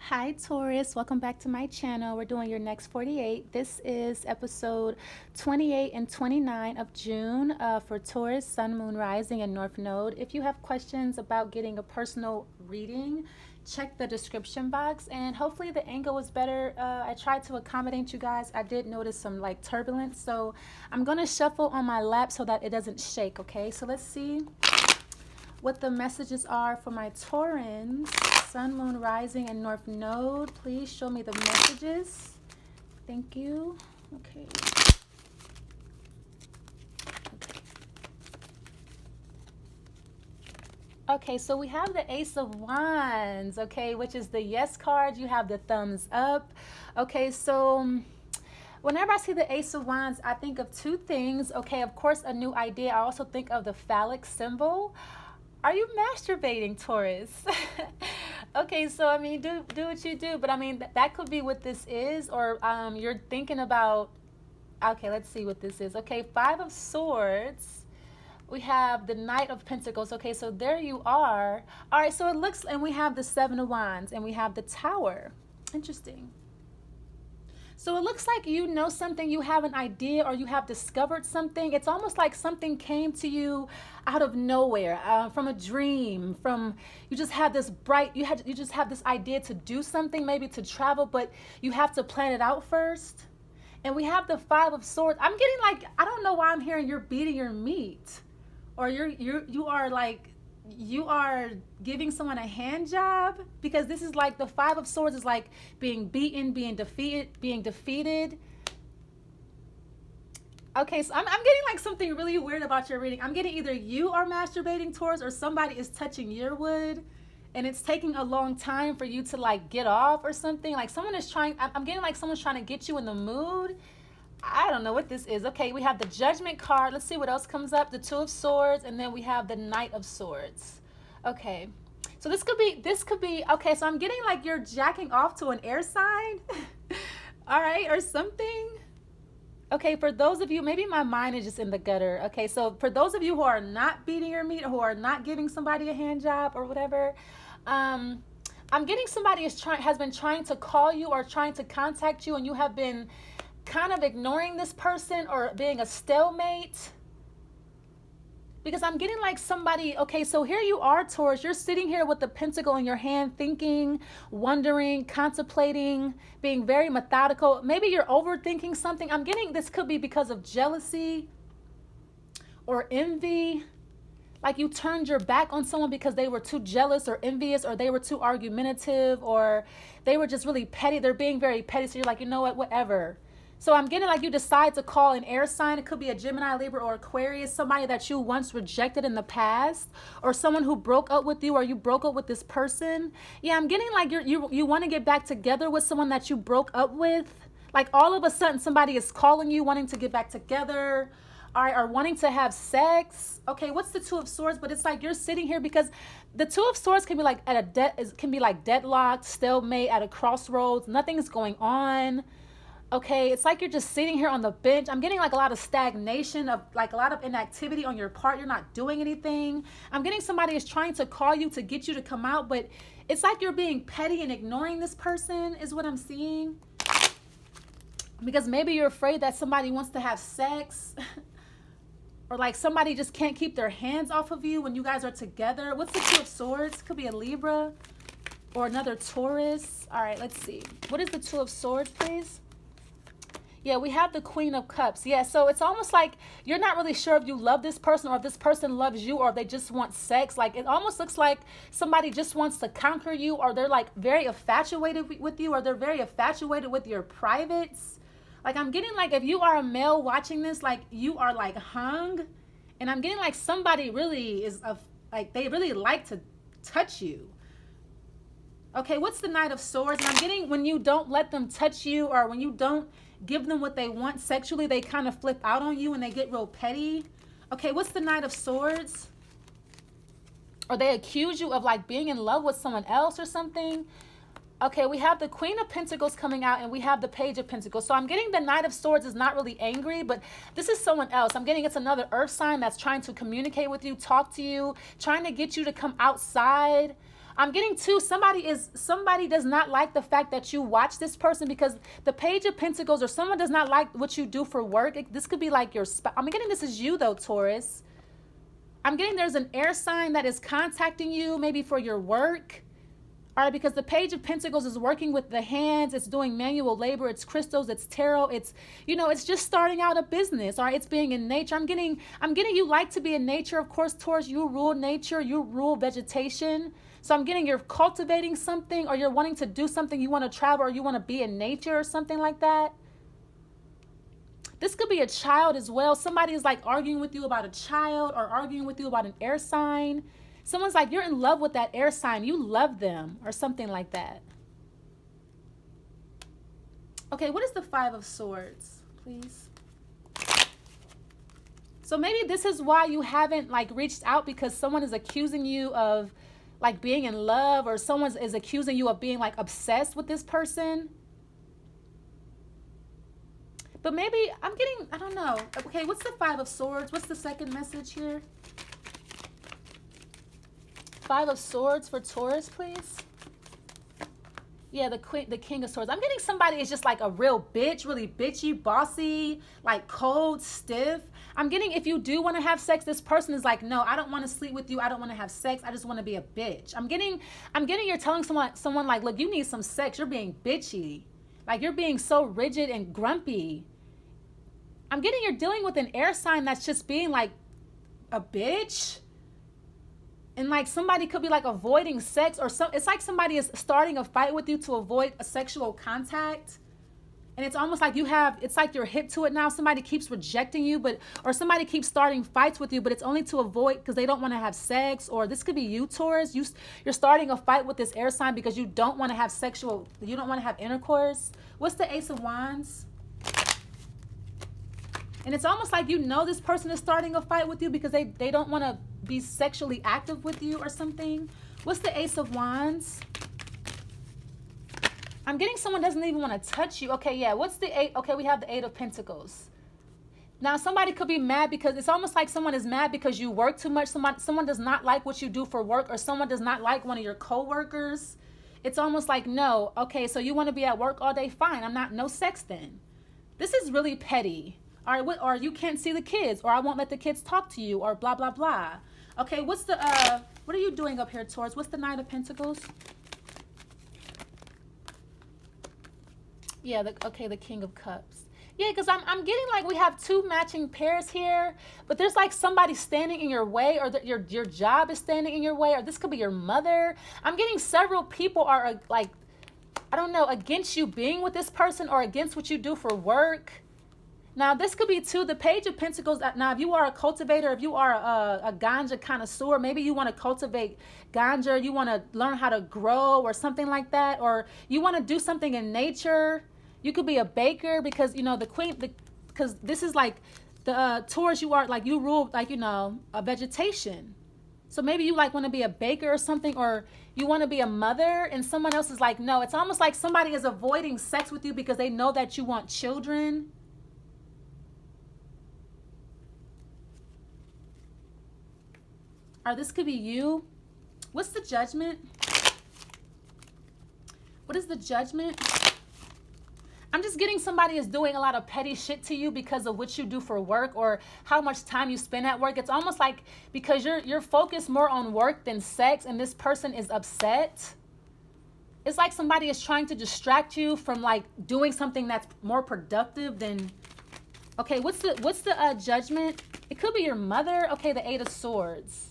Hi Taurus, welcome back to my channel. We're doing your next 48. This is episode 28 and 29 of June for Taurus, Sun, Moon, Rising, and North Node. If you have questions about getting a personal reading, check the description box and hopefully the angle is better. I tried to accommodate you guys. I did notice some turbulence, so I'm going to shuffle on my lap so that it doesn't shake, okay? So let's see what the messages are for my Taurans, Sun, Moon, Rising, and North Node. Please show me the messages. Thank you. Okay. Okay, so we have the Ace of Wands, okay, which is the yes card. You have the thumbs up. Okay, so whenever I see the Ace of Wands, I think of two things. Okay, of course, a new idea. I also think of the phallic symbol. Are you masturbating, Taurus? Okay, so I mean, do what you do, but I mean that could be what this is, or you're thinking about. Okay, let's see what this is. Okay, Five of Swords. We have the Knight of Pentacles. Okay, so there you are. All right, so it looks, and we have the Seven of Wands, and we have the Tower. Interesting. So it looks like you know something, you have an idea, or you have discovered something. It's almost like something came to you out of nowhere, from a dream, from you just had this you just have this idea to do something, maybe to travel, but you have to plan it out first. And we have the Five of Swords. I'm getting I don't know why I'm hearing you're beating your meat, or you are giving someone a hand job, because this is like the Five of Swords is like being beaten, being defeated. Okay, so I'm getting something really weird about your reading. I'm getting either you are masturbating towards, or somebody is touching your wood, and it's taking a long time for you to get off or something. Like someone is trying, I'm getting someone's trying to get you in the mood. I don't know what this is. Okay, we have the Judgment card. Let's see what else comes up. The Two of Swords, and then we have the Knight of Swords. Okay, so this could be, okay, so I'm getting you're jacking off to an air sign. All right, or something. Okay, for those of you, maybe my mind is just in the gutter. Okay, so for those of you who are not beating your meat, or who are not giving somebody a hand job or whatever, I'm getting somebody has been trying to call you or trying to contact you, and you have been kind of ignoring this person or being a stalemate. Because I'm getting somebody, okay, so here you are, Taurus, you're sitting here with the pentacle in your hand, thinking, wondering, contemplating, being very methodical. Maybe you're overthinking something. I'm getting this could be because of jealousy or envy. Like you turned your back on someone because they were too jealous or envious, or they were too argumentative, or they were just really petty. They're being very petty. So you're like, you know what, whatever. So I'm getting you decide to call an air sign. It could be a Gemini, Libra, or Aquarius, somebody that you once rejected in the past, or someone who broke up with you, or you broke up with this person. Yeah, I'm getting you want to get back together with someone that you broke up with. Like all of a sudden somebody is calling you, wanting to get back together, all right, or wanting to have sex. Okay, what's the Two of Swords? But it's you're sitting here because the Two of Swords can be can be deadlocked, stalemate, at a crossroads. Nothing's going on. Okay, it's you're just sitting here on the bench. I'm getting a lot of stagnation, of a lot of inactivity on your part. You're not doing anything. I'm getting somebody is trying to call you to get you to come out, but it's you're being petty and ignoring this person is what I'm seeing. Because maybe you're afraid that somebody wants to have sex, or somebody just can't keep their hands off of you when you guys are together. What's the Two of Swords? Could be a Libra or another Taurus. All right, let's see. What is the Two of Swords, please? Yeah, we have the Queen of Cups. Yeah, so it's almost you're not really sure if you love this person, or if this person loves you, or if they just want sex. It almost looks like somebody just wants to conquer you, or they're very infatuated with you, or they're very infatuated with your privates. I'm getting if you are a male watching this, you are hung. And I'm getting somebody really is they really like to touch you. Okay, what's the Knight of Swords? And I'm getting when you don't let them touch you, or when you don't give them what they want sexually, they kind of flip out on you and they get real petty. Okay, what's the Knight of Swords? Or they accuse you of being in love with someone else or something. Okay, we have the Queen of Pentacles coming out, and we have the Page of Pentacles. So I'm getting the Knight of Swords is not really angry, but this is someone else. I'm getting it's another earth sign that's trying to communicate with you, talk to you, trying to get you to come outside. I'm getting two. Somebody does not like the fact that you watch this person, because the Page of Pentacles, or someone does not like what you do for work. This could be like your spouse. I'm getting this is you though, Taurus. I'm getting there's an air sign that is contacting you, maybe for your work. All right, because the Page of Pentacles is working with the hands. It's doing manual labor. It's crystals. It's tarot. It's, it's just starting out a business. All right, it's being in nature. I'm getting you like to be in nature. Of course, Taurus, you rule nature. You rule vegetation. So I'm getting you're cultivating something, or you're wanting to do something. You want to travel, or you want to be in nature or something like that. This could be a child as well. Somebody is like arguing with you about a child, or arguing with you about an air sign. Someone's like, you're in love with that air sign. You love them, or something like that. Okay, what is the Five of Swords, please? So maybe this is why you haven't like reached out, because someone is accusing you of like being in love, or someone is accusing you of being like obsessed with this person. But maybe I don't know. Okay, what's the Five of Swords? What's the second message here? Five of Swords for Taurus, please. Yeah, the King of Swords. I'm getting somebody is just like a real bitch, really bitchy, bossy, like cold, stiff. I'm getting, if you do want to have sex, this person is like, no, I don't want to sleep with you. I don't want to have sex. I just want to be a bitch. I'm getting you're telling someone like, look, you need some sex. You're being bitchy. Like, you're being so rigid and grumpy. I'm getting you're dealing with an air sign that's just being like a bitch. And like somebody could be like avoiding sex, or it's like somebody is starting a fight with you to avoid a sexual contact. And it's almost like it's like you're hip to it now. Somebody keeps rejecting you, or somebody keeps starting fights with you, but it's only to avoid, because they don't want to have sex. Or this could be you, Taurus. You're starting a fight with this air sign because you don't want to have you don't want to have intercourse. What's the Ace of Wands? And it's almost like this person is starting a fight with you because they don't want to be sexually active with you or something. What's the Ace of Wands? I'm getting someone doesn't even want to touch you. Okay, yeah. What's the Eight? Okay, we have the Eight of Pentacles. Now, somebody could be mad because it's almost like someone is mad because you work too much. Someone does not like what you do for work, or someone does not like one of your coworkers. It's almost like, no, okay, so you want to be at work all day? Fine. No sex then. This is really petty. All right, or you can't see the kids, or I won't let the kids talk to you, or blah, blah, blah. Okay, what are you doing up here, Taurus? What's the Knight of Pentacles? Yeah, the King of Cups. Yeah, because I'm getting like we have two matching pairs here, but there's like somebody standing in your way, or that your job is standing in your way, or this could be your mother. I'm getting several people are like, I don't know, against you being with this person, or against what you do for work. Now, this could be too, the Page of Pentacles. Now, if you are a cultivator, if you are a ganja connoisseur, maybe you want to cultivate ganja, you want to learn how to grow or something like that, or you want to do something in nature. You could be a baker because, the queen, because this is like the Taurus, you are like, you rule like, a vegetation. So maybe you like want to be a baker or something, or you want to be a mother, and someone else is like, no. It's almost like somebody is avoiding sex with you because they know that you want children. Or this could be you. What's the Judgment? What is the Judgment? I'm just getting somebody is doing a lot of petty shit to you because of what you do for work, or how much time you spend at work. It's almost like because you're focused more on work than sex, and this person is upset. It's like somebody is trying to distract you from like doing something that's more productive than. Okay, what's the Judgment? It could be your mother. Okay, the Eight of Swords.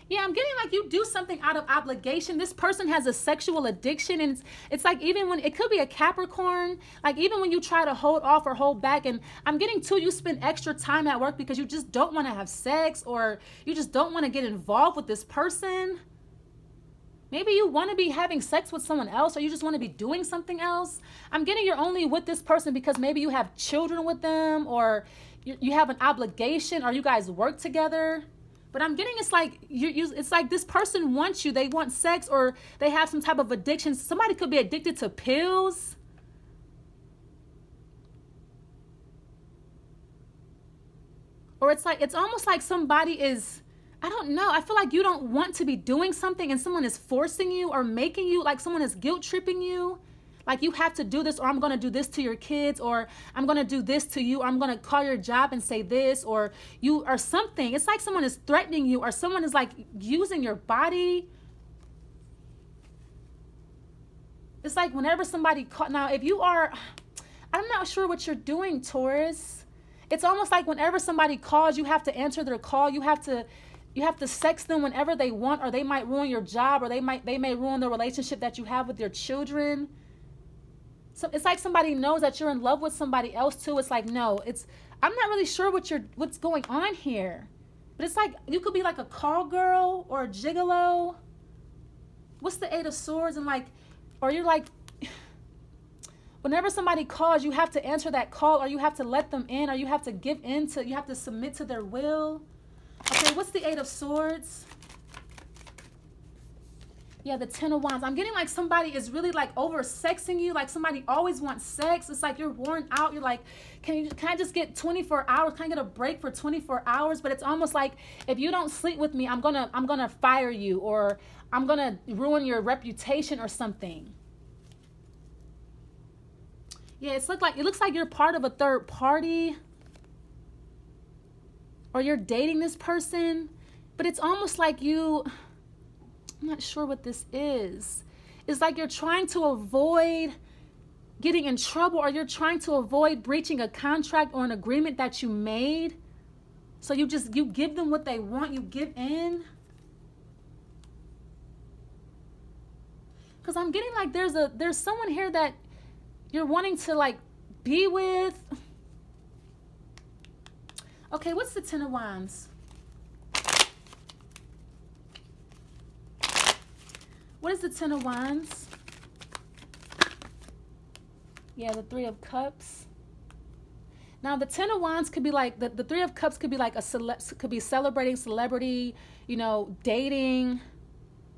Yeah, I'm getting like you do something out of obligation. This person has a sexual addiction, and it's like even when it could be a Capricorn, like even when you try to hold off or hold back, and I'm getting too, you spend extra time at work because you just don't want to have sex, or you just don't want to get involved with this person. Maybe you want to be having sex with someone else, or you just want to be doing something else. I'm getting you're only with this person because maybe you have children with them, or you have an obligation, or you guys work together. But I'm getting it's like it's like this person wants you. They want sex, or they have some type of addiction. Somebody could be addicted to pills. Or it's almost like somebody is, I don't know. I feel like you don't want to be doing something and someone is forcing you or making you, like someone is guilt tripping you. Like you have to do this, or I'm going to do this to your kids, or I'm going to do this to you, or I'm going to call your job and say this, or you, or something. It's like someone is threatening you, or someone is like using your body. It's like whenever somebody now if you are, I'm not sure what you're doing, Taurus. It's almost like whenever somebody calls, you have to answer their call. You have to sex them whenever they want, or they might ruin your job, or they may ruin the relationship that you have with your children. So it's like somebody knows that you're in love with somebody else too. It's like, no, I'm not really sure what's going on here. But it's like you could be like a call girl or a gigolo. What's the 8 of Swords? And like, or you're like, whenever somebody calls, you have to answer that call, or you have to let them in, or you have to give in to, you have to submit to their will. Okay, what's the 8 of Swords? Yeah, the 10 of Wands. I'm getting like somebody is really like over sexing you. Like somebody always wants sex. It's like you're worn out. You're like, can I just get 24 hours? Can I get a break for 24 hours? But it's almost like if you don't sleep with me, I'm gonna fire you, or I'm gonna ruin your reputation or something. Yeah, it looks like you're part of a third party, or you're dating this person, but it's almost like I'm not sure what this is. It's like you're trying to avoid getting in trouble, or you're trying to avoid breaching a contract or an agreement that you made. So you give them what they want, you give in. Because I'm getting like there's someone here that you're wanting to like be with. Okay, what's the 10 of Wands? What is the 10 of Wands? Yeah, the 3 of Cups. Now, the 10 of Wands could be like, the 3 of Cups could be like could be celebrating celebrity, dating,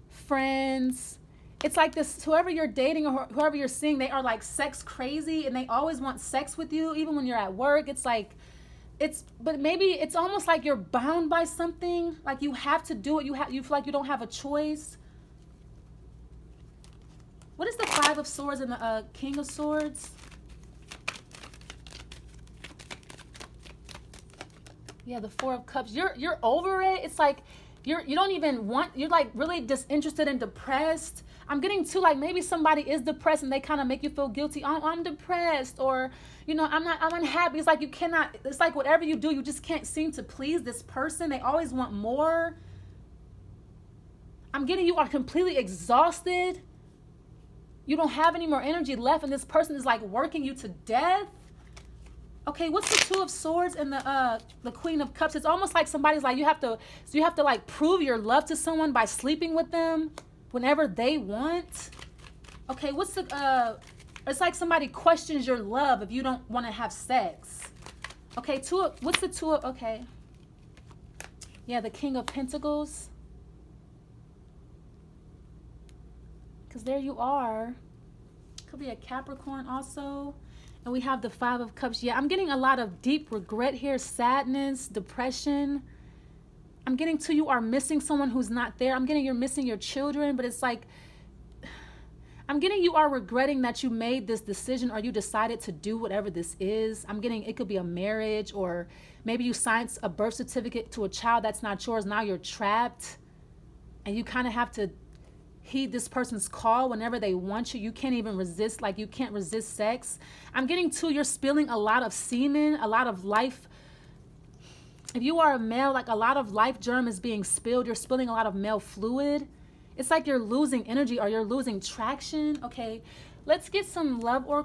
friends. It's like this, whoever you're dating or whoever you're seeing, they are like sex crazy, and they always want sex with you, even when you're at work. It's like, but maybe it's almost like you're bound by something. Like you have to do it. You feel like you don't have a choice. What is the 5 of Swords and the King of Swords? Yeah, the 4 of Cups. You're over it. It's like you don't even want. You're like really disinterested and depressed. I'm getting too like maybe somebody is depressed and they kind of make you feel guilty. I'm depressed, or I'm unhappy. It's like you cannot. It's like whatever you do, you just can't seem to please this person. They always want more. I'm getting you are completely exhausted. You don't have any more energy left, and this person is like working you to death. Okay, what's the 2 of Swords and the Queen of Cups? It's almost like somebody's like you have to like prove your love to someone by sleeping with them whenever they want. Okay, what's the it's like somebody questions your love if you don't want to have sex. Okay, what's the 2 of, okay. Yeah, the King of Pentacles. Because there you are. Could be a Capricorn also. And we have the 5 of Cups. Yeah, I'm getting a lot of deep regret here. Sadness, depression. I'm getting to you are missing someone who's not there. I'm getting you're missing your children. But it's like, I'm getting you are regretting that you made this decision, or you decided to do whatever this is. I'm getting it could be a marriage, or maybe you signed a birth certificate to a child that's not yours. Now you're trapped. And you kind of have to heed this person's call whenever they want you. You can't even resist, like you can't resist sex. I'm getting to you're spilling a lot of semen, a lot of life. If you are a male, like a lot of life germ is being spilled. You're spilling a lot of male fluid. It's like you're losing energy, or you're losing traction. Okay, let's get some love oracle.